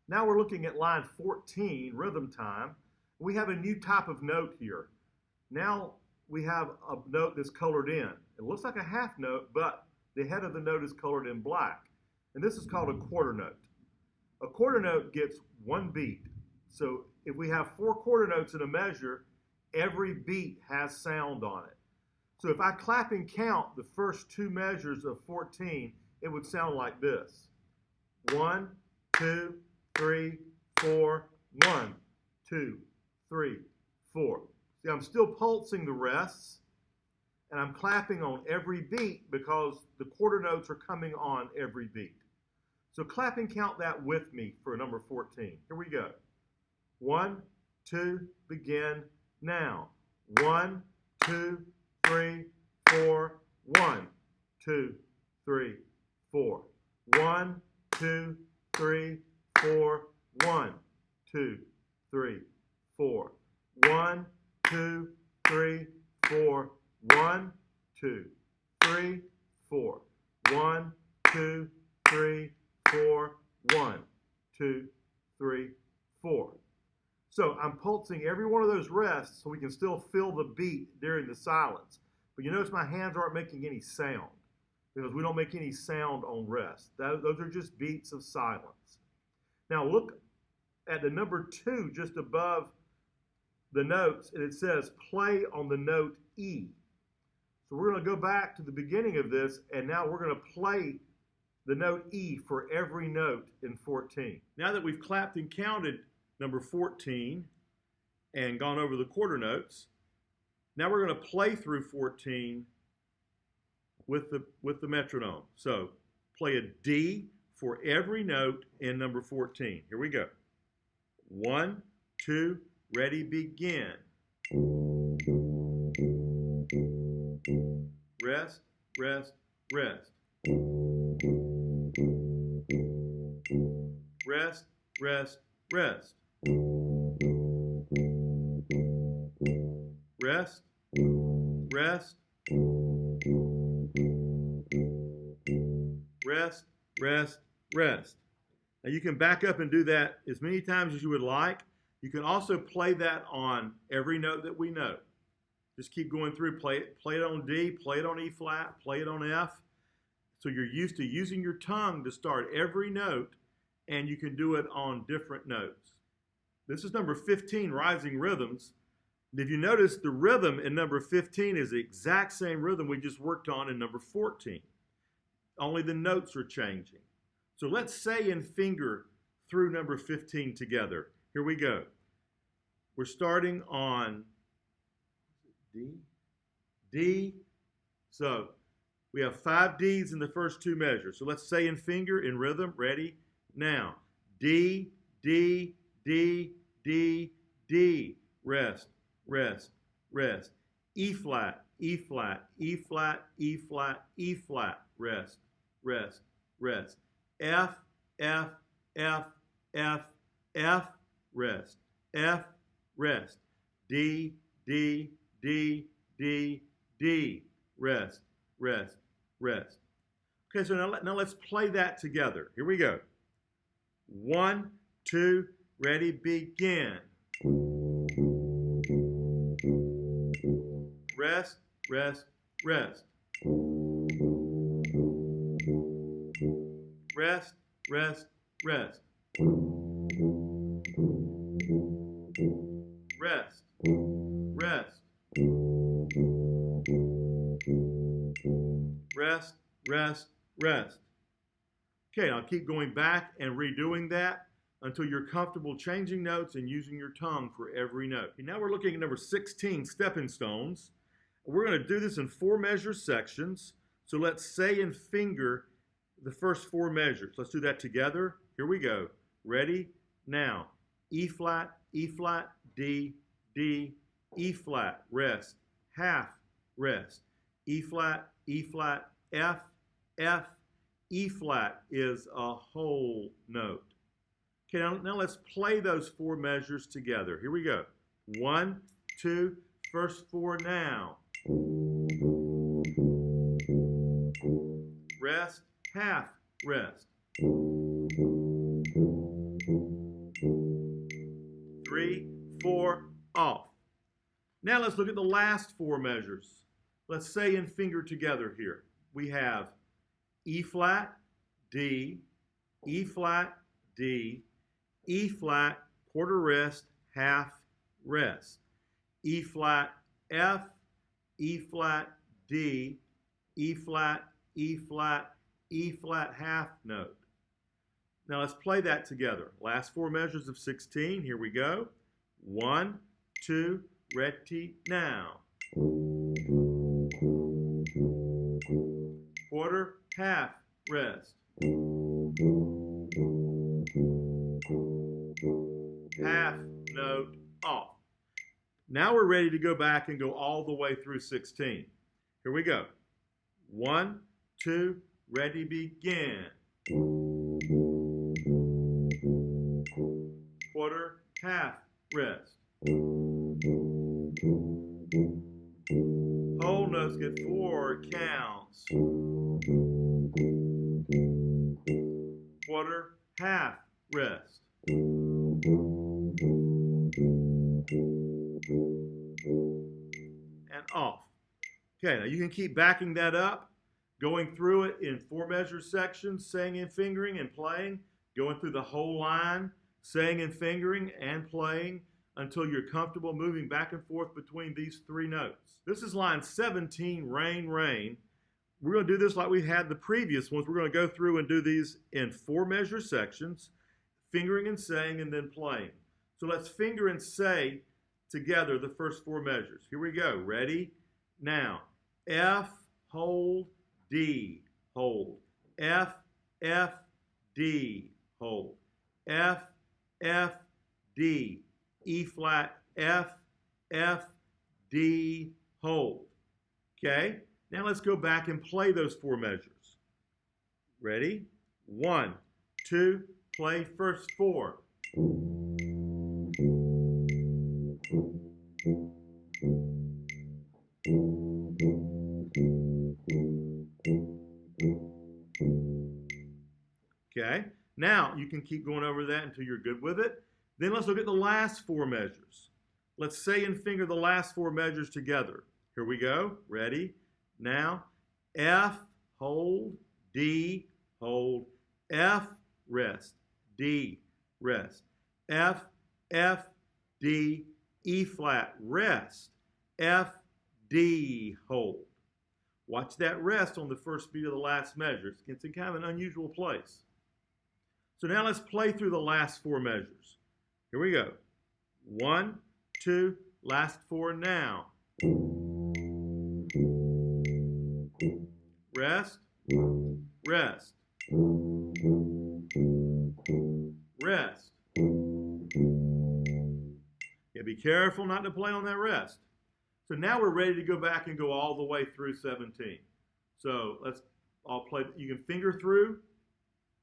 Now we're looking at line 14, rhythm time. We have a new type of note here. Now we have a note that's colored in. It looks like a half note, but the head of the note is colored in black. And this is called a quarter note. A quarter note gets one beat. So if we have 4 quarter notes in a measure, every beat has sound on it. So if I clap and count the first 2 measures of 14, it would sound like this. 1, 2, 3, 4, 1, 2, 3, 4. See, I'm still pulsing the rests, and I'm clapping on every beat because the quarter notes are coming on every beat. So clap and count that with me for number 14. Here we go. 1, 2, begin now. 1, 2, 3, 4, 1, 2, 3, 4. 1, 2, 3, 4, 1, 2, 3, 4. 1, 2, 3, 4, 1, 2, 3, 4. 1, 2, 3, 4, 1, 2, 3, 4. So I'm pulsing every one of those rests so we can still feel the beat during the silence. But you notice my hands aren't making any sound because we don't make any sound on rest. Those are just beats of silence. Now look at the number 2 just above the notes, and it says play on the note E. So we're going to go back to the beginning of this, and now we're going to play the note E for every note in 14. Now that we've clapped and counted number 14 and gone over the quarter notes, now we're going to play through 14 with the metronome. So play a D for every note in number 14. Here we go. 1, 2, ready, begin. Rest, rest, rest. Rest, rest, rest. Rest, rest, rest, rest, rest. Now you can back up and do that as many times as you would like. You can also play that on every note that we know. Just keep going through, play it on D, play it on E flat, play it on F. So you're used to using your tongue to start every note, and you can do it on different notes. This is number 15, Rising Rhythms. And if you notice, the rhythm in number 15 is the exact same rhythm we just worked on in number 14. Only the notes are changing. So let's say and finger through number 15 together. Here we go. We're starting on D, D. So we have 5 Ds in the first 2 measures. So let's say and finger in rhythm. Ready? Now. D, D, D, D, D. Rest, rest, rest. E flat, E flat, E flat, E flat, E flat. Rest, rest, rest. F, F, F, F, F. Rest, F, rest. D, D, D, D, D. Rest, rest, rest. Okay, so now let's play that together. Here we go. 1, 2, ready, begin. Rest, rest, rest. Rest, rest, rest. Rest, rest. Rest, rest, rest. Okay, now keep going back and redoing that until you're comfortable changing notes and using your tongue for every note. Okay, now we're looking at number 16, Stepping Stones. We're going to do this in 4 measure sections. So let's say and finger the first 4 measures. Let's do that together. Here we go. Ready? Now. E flat, D, D, E flat, rest, half, rest. E flat, F, F, E flat is a whole note. Okay, now let's play those 4 measures together. Here we go. 1, 2, first 4 now. Rest, half, rest. Now let's look at the last four measures. Let's say and finger together here. We have E flat, D, E flat, D, E flat, quarter rest, half rest. E flat, F, E flat, D, E flat, E flat, E flat half note. Now let's play that together. Last four measures of 16. Here we go. 1, 2, ready, now. Quarter, half, rest. Half note off. Now we're ready to go back and go all the way through 16. Here we go. 1, 2, ready, begin. Quarter, half, rest. Whole notes get 4 counts. Quarter, half, rest. And off. Okay, now you can keep backing that up, going through it in four measure sections, saying and fingering and playing, going through the whole line, saying and fingering and playing until you're comfortable moving back and forth between these three notes. This is line 17, rain, rain. We're going to do this like we had the previous ones. We're going to go through and do these in four measure sections, fingering and saying and then playing. So let's finger and say together the first four measures. Here we go. Ready? Now. F, hold, D, hold. F, F, D, hold. F, F, D. E flat, F, F, D, hold. Okay? Now let's go back and play those four measures. Ready? 1, 2, play first four. Okay? Now you can keep going over that until you're good with it. Then let's look at the last four measures. Let's say and finger the last four measures together. Here we go. Ready? Now. F, hold, D, hold. F, rest. D, rest. F, F, D, E flat, rest. F, D, hold. Watch that rest on the first beat of the last measure. It's in kind of an unusual place. So now let's play through the last four measures. Here we go. 1, 2, last four now. Rest, rest, rest. Yeah, be careful not to play on that rest. So now we're ready to go back and go all the way through 17. So let's all play. You can finger through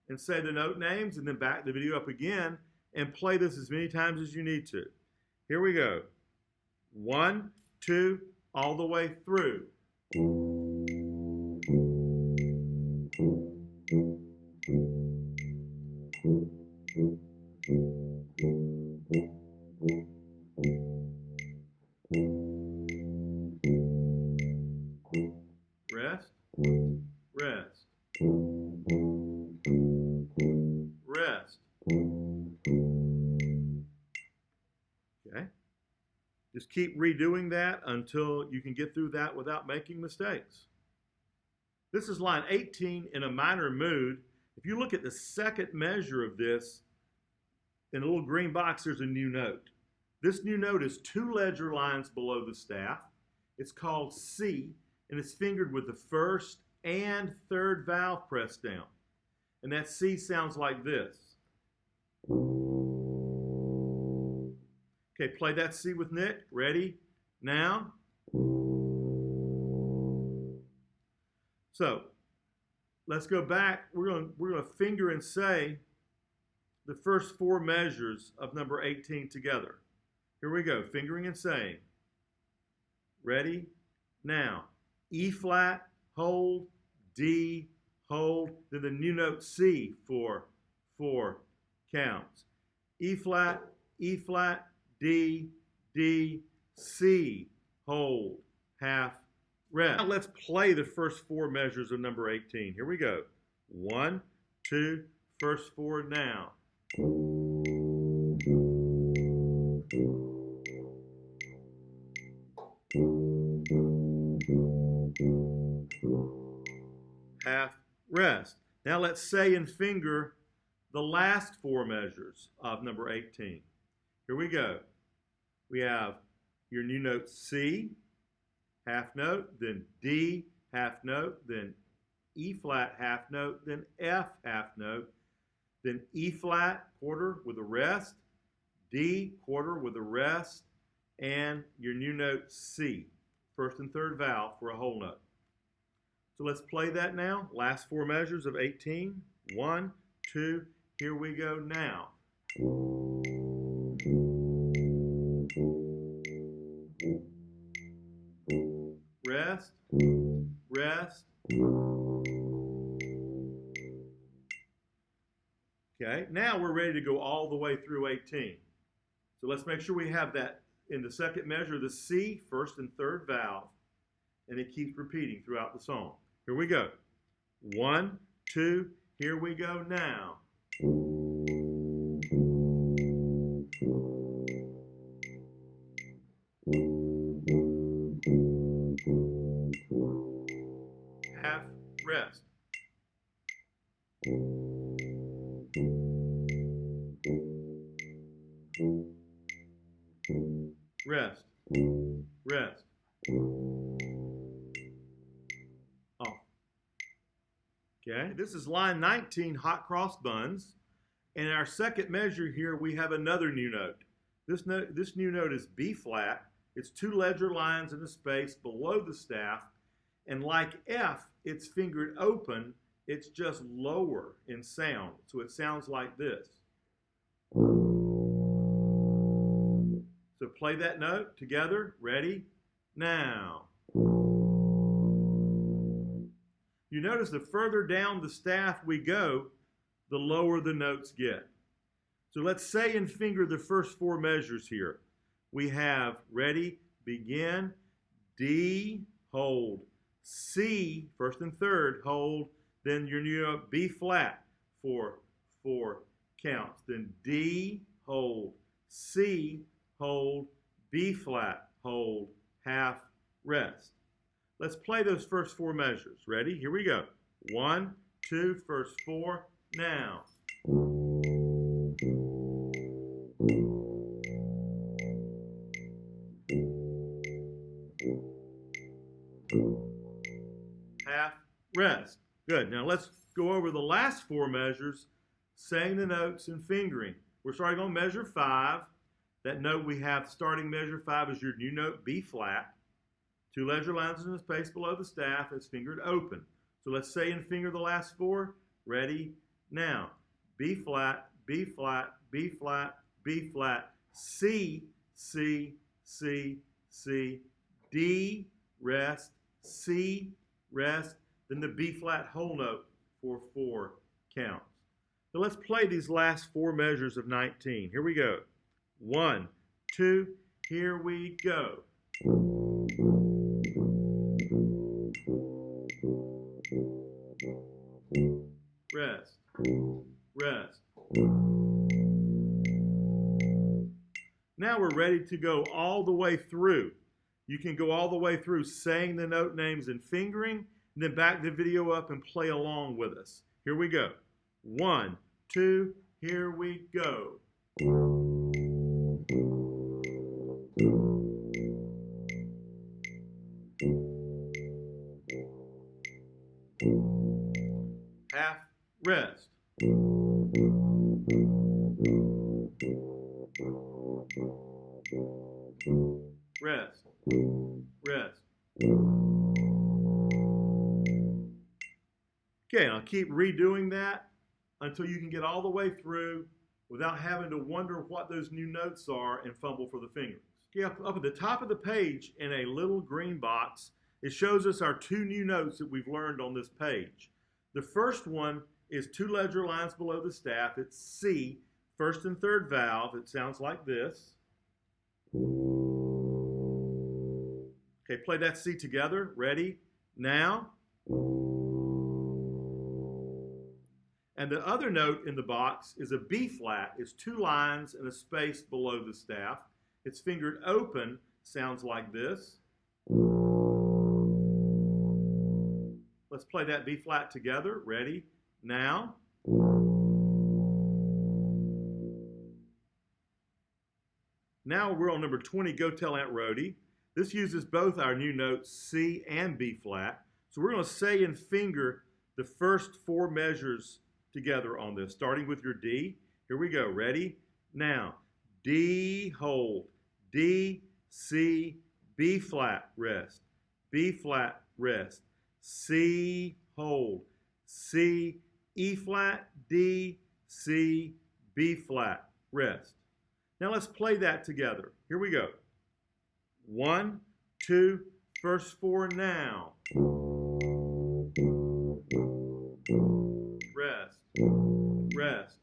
and say the note names and then back the video up again and play this as many times as you need to. Here we go. 1, 2, all the way through. Rest, rest, rest. Okay. Just keep redoing that until you can get through that without making mistakes. This is line 18 in a minor mood. If you look at the second measure of this, in a little green box, there's a new note. This new note is 2 ledger lines below the staff. It's called C, and it's fingered with the first and third valve pressed down. And that C sounds like this. Okay, play that C with Nick. Ready? Now. So, let's go back. We're going to finger and say the first four measures of number 18 together. Here we go, fingering and saying. Ready? Now. E flat, hold, D, hold, then the new note C for 4 counts. E flat, D, D, C, hold, half, rest. Now let's play the first four measures of number 18. Here we go. 1, 2, first four now. Half, rest. Now let's say and finger the last four measures of number 18. Here we go. We have your new note C, half note, then D, half note, then E flat, half note, then F, half note, then E flat, quarter with a rest, D, quarter with a rest, and your new note C, first and third valve for a whole note. So let's play that now. Last four measures of 18. 1, 2, here we go now. Rest, rest. Okay, now we're ready to go all the way through 18. So let's make sure we have that in the second measure, the C, first and third valve, and it keeps repeating throughout the song. Here we go. 1, 2, here we go now. Half, rest. Rest, rest. Off. Okay, this is line 19, Hot Cross Buns. And in our second measure here, we have another new note. This new note is B flat. It's two ledger lines in a space below the staff. And like F, it's fingered open. It's just lower in sound. So it sounds like this. So play that note together. Ready? Now. You notice the further down the staff we go, the lower the notes get. So let's say and finger the first four measures here. We have, ready, begin, D, hold, C, first and third, hold, then your new note, B flat for 4 counts. Then D, hold, C, hold, B flat, hold, half, rest. Let's play those first four measures. Ready? Here we go. 1, 2, first four, now. Half, rest. Good. Now let's go over the last four measures, saying the notes and fingering. We're starting on measure 5. That note we have starting measure 5 is your new note B flat. Two ledger lines in the space below the staff. It's fingered open. So let's say and finger the last four. Ready? Now. B flat, B flat, B flat, B flat, C, C, C, C, D, rest, C, rest, then the B flat whole note for 4 counts. So let's play these last four measures of 19. Here we go. 1, 2, here we go. Rest, rest. Now we're ready to go all the way through. You can go all the way through saying the note names and fingering, and then back the video up and play along with us. Here we go. 1, 2, here we go. Half, rest. Rest, rest. Okay, and I'll keep redoing that until you can get all the way through without having to wonder what those new notes are and fumble for the fingerings. Okay, up at the top of the page in a little green box, it shows us our two new notes that we've learned on this page. The first one is two ledger lines below the staff. It's C, first and third valve. It sounds like this. Okay, play that C together. Ready? Now. And the other note in the box is a B flat. It's 2 lines and a space below the staff. It's fingered open, sounds like this. Let's play that B flat together. Ready? Now. Now we're on number 20, Go Tell Aunt Rhody. This uses both our new notes, C and B flat. So we're going to say and finger the first 4 measures together on this, starting with your D. Here we go. Ready? Now. D, hold. D, C, B flat, rest. B flat, rest. C, hold. C, E flat, D, C, B flat, rest. Now let's play that together. Here we go. 1, 2, first 4 now. Rest, rest.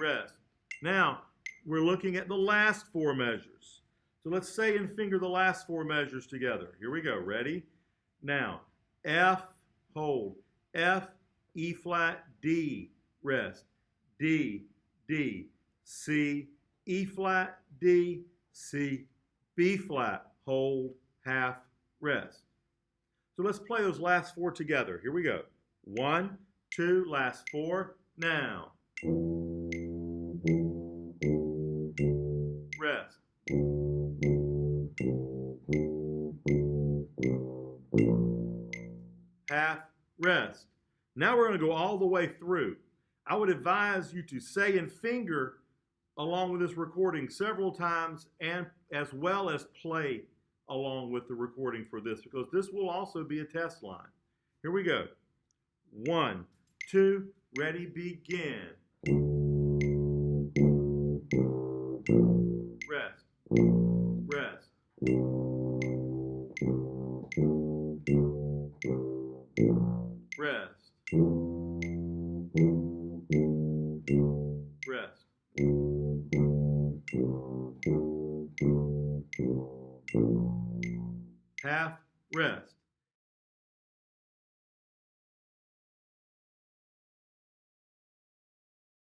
Rest. Now, we're looking at the last 4 measures. So let's say and finger the last 4 measures together. Here we go. Ready? Now, F, hold. F, E flat, D, rest. D, D, C, E flat, D, C, B flat, hold, half, rest. So let's play those last 4 together. Here we go. 1, 2, last 4, now. Rest. Half, rest. Now we're going to go all the way through. I would advise you to say and finger along with this recording several times, and as well as play along with the recording for this, because this will also be a test line. Here we go. 1, 2, ready, begin. Rest.